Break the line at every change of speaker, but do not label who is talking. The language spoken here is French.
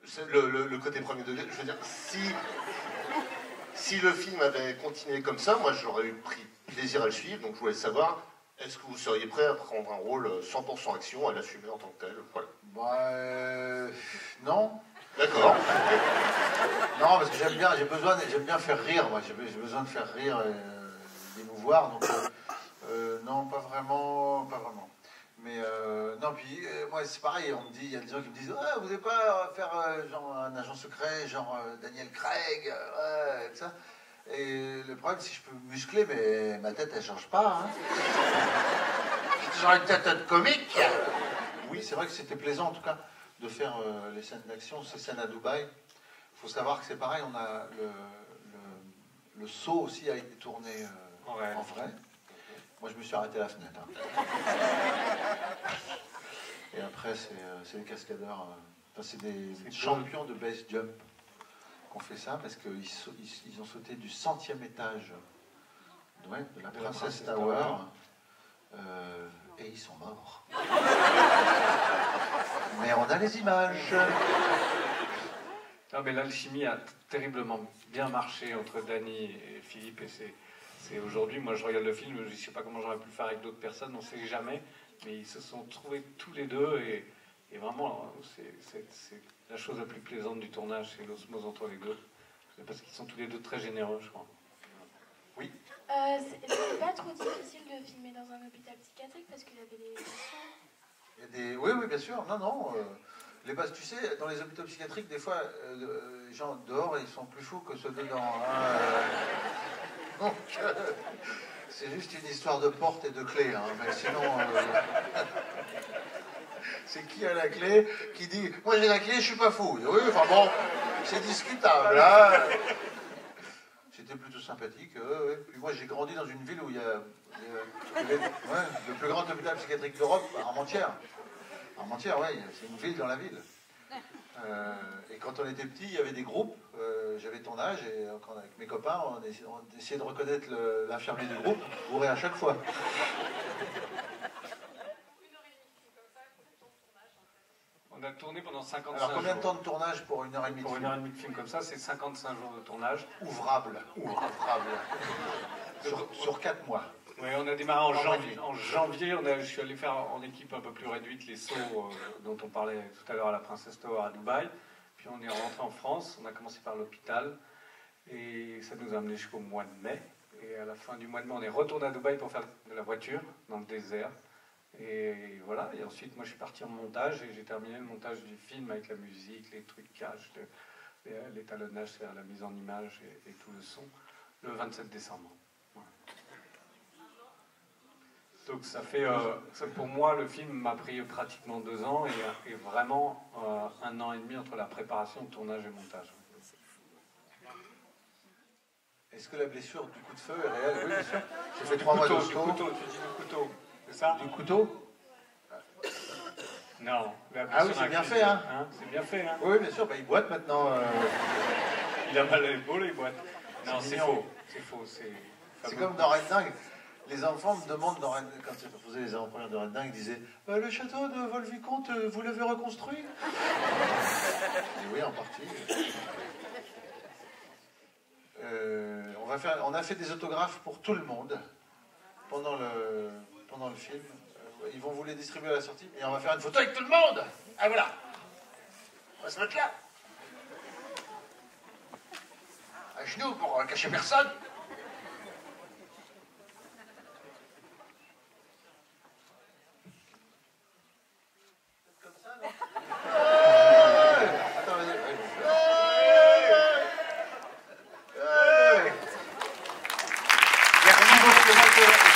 le côté premier degré, je veux dire, si le film avait continué comme ça, moi j'aurais eu pris plaisir à le suivre, donc je voulais savoir, est-ce que vous seriez prêt à prendre un rôle 100% action, à l'assumer en tant que tel? Voilà.
Bah, non.
D'accord.
Non, parce que j'aime bien faire rire, moi. J'ai besoin de faire rire et d'émouvoir, donc non, pas vraiment. Mais non, puis moi c'est pareil, il y a des gens qui me disent ah, vous n'allez pas faire genre un agent secret, genre Daniel Craig, ouais, tout ça. Et le problème, c'est que je peux me muscler, mais ma tête elle change pas. Hein.
J'ai toujours une tête de comique.
Oui, c'est vrai que c'était plaisant en tout cas de faire les scènes d'action, ces scènes à Dubaï. Il faut savoir que c'est pareil, on a le saut aussi a été tourné en vrai. Moi, je me suis arrêté à la fenêtre. Hein. Et après, c'est les cascadeurs. Enfin, c'est des champions de base jump qui ont fait ça parce qu'ils ont sauté du 100e étage de la Princess Tower. Et ils sont morts. Mais on a les images.
Non, mais l'alchimie a terriblement bien marché entre Danny et Philippe et c'est aujourd'hui, moi je regarde le film, je ne sais pas comment j'aurais pu le faire avec d'autres personnes, on ne sait jamais, mais ils se sont trouvés tous les deux et vraiment c'est la chose la plus plaisante du tournage, c'est l'osmose entre les deux. C'est parce qu'ils sont tous les deux très généreux, je crois.
Oui.
C'était pas trop difficile de filmer dans un hôpital psychiatrique parce qu'il y avait des patients.
Oui, bien sûr. Non. Les bases, tu sais, dans les hôpitaux psychiatriques, des fois, les gens dehors, ils sont plus fous que ceux dedans. Hein. Donc, c'est juste une histoire de porte et de clé. Hein. Mais sinon, c'est qui a la clé qui dit « Moi j'ai la clé, je suis pas fou ». Oui, enfin bon, c'est discutable. Hein. C'était plutôt sympathique. Ouais. Puis moi, j'ai grandi dans une ville où il y avait le plus grand hôpital psychiatrique d'Europe, Armentières. Armentières, oui, c'est une ville dans la ville. Et quand on était petit, il y avait des groupes. J'avais ton âge et avec mes copains, on essayait de reconnaître l'infirmier du groupe, bourré à chaque fois.
On a tourné pendant 55 jours.
Alors combien de temps de tournage pour 1h30 de film?
Pour 1h30 de film comme ça, c'est 55 jours de tournage.
Ouvrable. Sur 4 mois.
Oui, on a démarré en janvier. Je suis allé faire en équipe un peu plus réduite les sauts dont on parlait tout à l'heure à la Princess Tower à Dubaï. Puis on est rentré en France. On a commencé par l'hôpital. Et ça nous a amené jusqu'au mois de mai. Et à la fin du mois de mai, on est retourné à Dubaï pour faire de la voiture dans le désert. Et voilà. Et ensuite, moi, je suis parti en montage et j'ai terminé le montage du film avec la musique, les trucages, l'étalonnage, c'est-à-dire la mise en image et tout le son, le 27 décembre. Voilà. Donc ça fait, pour moi, le film m'a pris pratiquement 2 ans et vraiment 1 an et demi entre la préparation, le tournage et le montage.
Est-ce que la blessure du coup de feu est réelle? Oui, bien sûr. J'ai fait 3 mois de
Du couteau, tu dis du couteau, c'est ça?
Du couteau?
Non.
Ah oui, c'est bien fait, hein,
c'est bien fait, hein.
Oui, bien sûr, bah, il boite maintenant.
Il a mal à l'épaule, il boite. Non, c'est faux. C'est faux,
c'est comme dans Red Dingue. Les enfants me demandent, quand je faisais les avant-premières de Red Dingue, ils disaient le château de Volvicomte, vous l'avez reconstruit? Et oui, en partie. On a fait des autographes pour tout le monde pendant le film. Ils vont vous les distribuer à la sortie et on va faire une photo avec tout le monde. Ah voilà. On va se mettre là. À genoux pour cacher personne. Comme ça, non? Attends, vas-y. Merci beaucoup.